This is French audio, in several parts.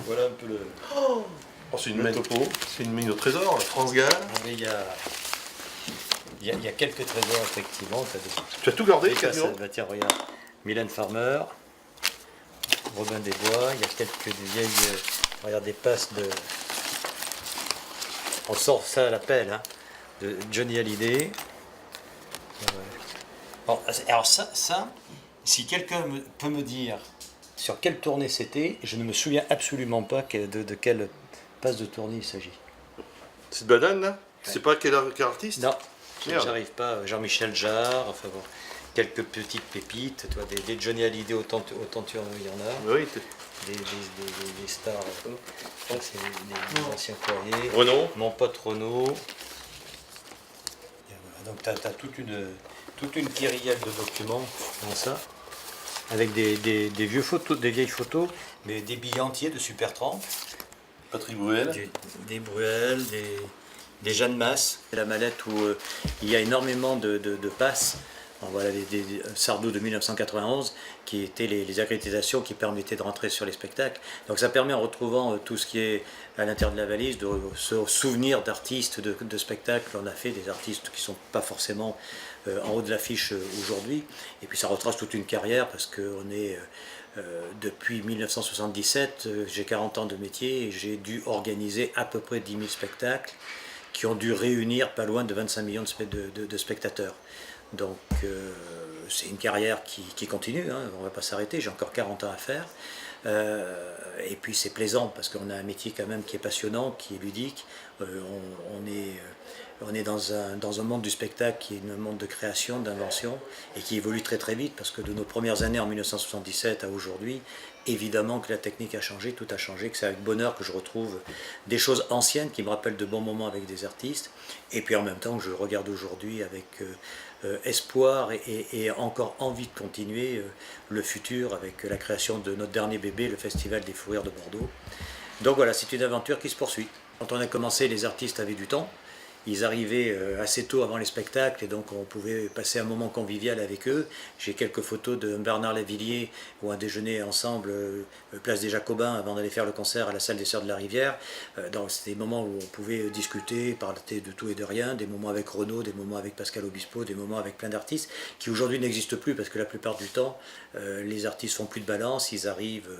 Voilà un peu le, Oh, c'est une topo. C'est une mine au trésor, la France Gall. Mais il y a quelques trésors, effectivement. Tu as tout gardé, Des passes, camion? bah tiens, regarde. Mylène Farmer, Robin des Bois, il y a quelques vieilles. Regarde, des passes de. On sort ça à la pelle, hein, de Johnny Hallyday. Alors ça, si quelqu'un peut me dire sur quelle tournée c'était, je ne me souviens absolument pas de quelle passe de tournée il s'agit. C'est de Banane, là? Tu sais pas quel artiste? Non, Merde. j'arrive pas. Jean-Michel Jarre, enfin bon, quelques petites pépites, tu vois, des Johnny Hallyday, autant il y en a. Oui, Des stars, ça, c'est des anciens courriers. Renaud. Mon pote Renaud. Et voilà, donc tu as toute une kyrielle de documents comme ça, avec des vieilles photos, mais des billets entiers de Super 30. Patrick Bruel. Des Bruel, des Jeanne Masse. C'est la mallette où il y a énormément de passes. Alors voilà, des Sardou de 1991 qui étaient les accréditations qui permettaient de rentrer sur les spectacles. Donc ça permet, en retrouvant tout ce qui est à l'intérieur de la valise, de se souvenir d'artistes, de spectacles. On a fait des artistes qui ne sont pas forcément en haut de l'affiche aujourd'hui. Et puis ça retrace toute une carrière parce qu'on est... depuis 1977, j'ai 40 ans de métier et j'ai dû organiser à peu près 10 000 spectacles qui ont dû réunir pas loin de 25 millions de spectateurs. Donc c'est une carrière qui continue, hein, on ne va pas s'arrêter, j'ai encore 40 ans à faire. Et puis c'est plaisant parce qu'on a un métier quand même qui est passionnant, qui est ludique. On est dans un monde du spectacle qui est un monde de création, d'invention et qui évolue très très vite parce que de nos premières années en 1977 à aujourd'hui, évidemment que la technique a changé, tout a changé, que c'est avec bonheur que je retrouve des choses anciennes qui me rappellent de bons moments avec des artistes et puis en même temps que je regarde aujourd'hui avec espoir et encore envie de continuer le futur avec la création de notre dernier bébé, le Festival des Fous Rires de Bordeaux. Donc voilà, c'est une aventure qui se poursuit. Quand on a commencé, les artistes avaient du temps. Ils arrivaient assez tôt avant les spectacles et donc on pouvait passer un moment convivial avec eux. J'ai quelques photos de Bernard Lavillier où on déjeunait ensemble place des Jacobins avant d'aller faire le concert à la salle des Sœurs de la Rivière. Donc c'était des moments où on pouvait discuter, parler de tout et de rien, des moments avec Renaud, des moments avec Pascal Obispo, des moments avec plein d'artistes qui aujourd'hui n'existent plus parce que la plupart du temps les artistes font plus de balance, ils arrivent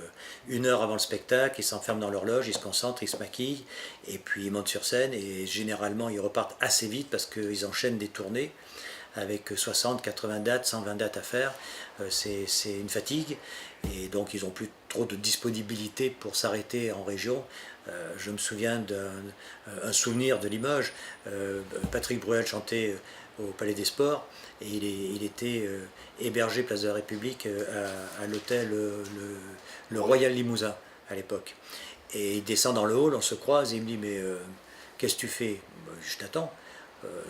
une heure avant le spectacle, ils s'enferment dans leur loge, ils se concentrent, ils se maquillent et puis ils montent sur scène et généralement ils repartent assez vite parce qu'ils enchaînent des tournées avec 60, 80 dates, 120 dates à faire. C'est une fatigue et donc ils n'ont plus trop de disponibilité pour s'arrêter en région. Je me souviens d'un souvenir de Limoges. Patrick Bruel chantait au Palais des Sports et il était hébergé place de la République à l'hôtel le Royal Limousin à l'époque. Et il descend dans le hall, on se croise et il me dit mais qu'est-ce que tu fais? Je t'attends.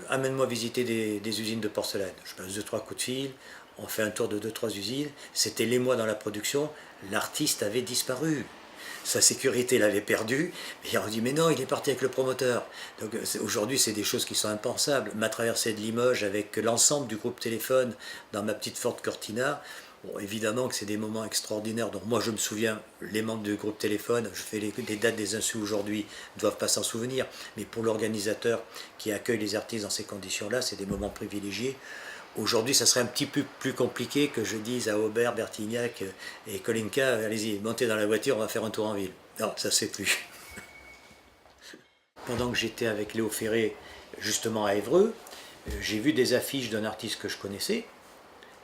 Amène-moi visiter des usines de porcelaine. Je passe 2-3 coups de fil, on fait un tour de 2-3 usines. C'était les mois dans la production, l'artiste avait disparu. Sa sécurité l'avait perdu, et on dit mais non, il est parti avec le promoteur. Donc aujourd'hui c'est des choses qui sont impensables. Ma traversée de Limoges avec l'ensemble du groupe Téléphone dans ma petite Ford Cortina. Bon, évidemment que c'est des moments extraordinaires. Donc moi je me souviens, les membres du groupe Téléphone, je fais les dates des Insus aujourd'hui, ne doivent pas s'en souvenir. Mais pour l'organisateur qui accueille les artistes dans ces conditions-là, c'est des moments privilégiés. Aujourd'hui, ça serait un petit peu plus compliqué que je dise à Aubert, Bertignac et Kolinka, allez-y, montez dans la voiture, on va faire un tour en ville. Non, ça se fait plus. Pendant que j'étais avec Léo Ferré, justement à Évreux, j'ai vu des affiches d'un artiste que je connaissais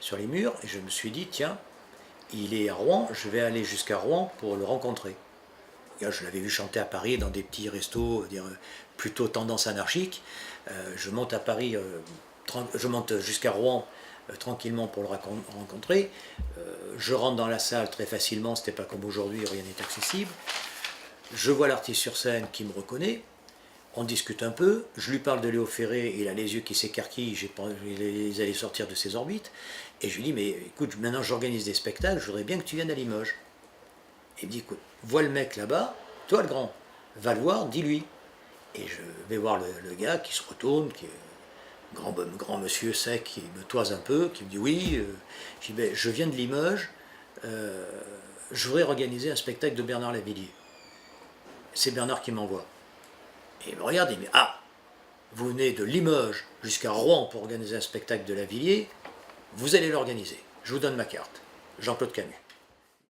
sur les murs, et je me suis dit, tiens, il est à Rouen, je vais aller jusqu'à Rouen pour le rencontrer. Je l'avais vu chanter à Paris dans des petits restos, plutôt tendance anarchique. Je monte à Paris, je monte jusqu'à Rouen tranquillement pour le rencontrer. Je rentre dans la salle très facilement, c'était pas comme aujourd'hui, rien n'est accessible. Je vois l'artiste sur scène qui me reconnaît. On discute un peu, je lui parle de Léo Ferré, il a les yeux qui s'écarquillent, ils allaient sortir de ses orbites, et je lui dis, mais écoute, maintenant j'organise des spectacles, je voudrais bien que tu viennes à Limoges. Il me dit, écoute, vois le mec là-bas, toi le grand, va le voir, dis-lui. Et je vais voir le gars qui se retourne, qui est grand monsieur sec, qui me toise un peu, qui me dit, oui, je dis, ben, je viens de Limoges, je voudrais organiser un spectacle de Bernard Lavillier. c'est Bernard qui m'envoie. Et il me regarde, il me dit, ah, vous venez de Limoges jusqu'à Rouen pour organiser un spectacle de La Villiers, vous allez l'organiser. Je vous donne ma carte. Jean-Claude Camus.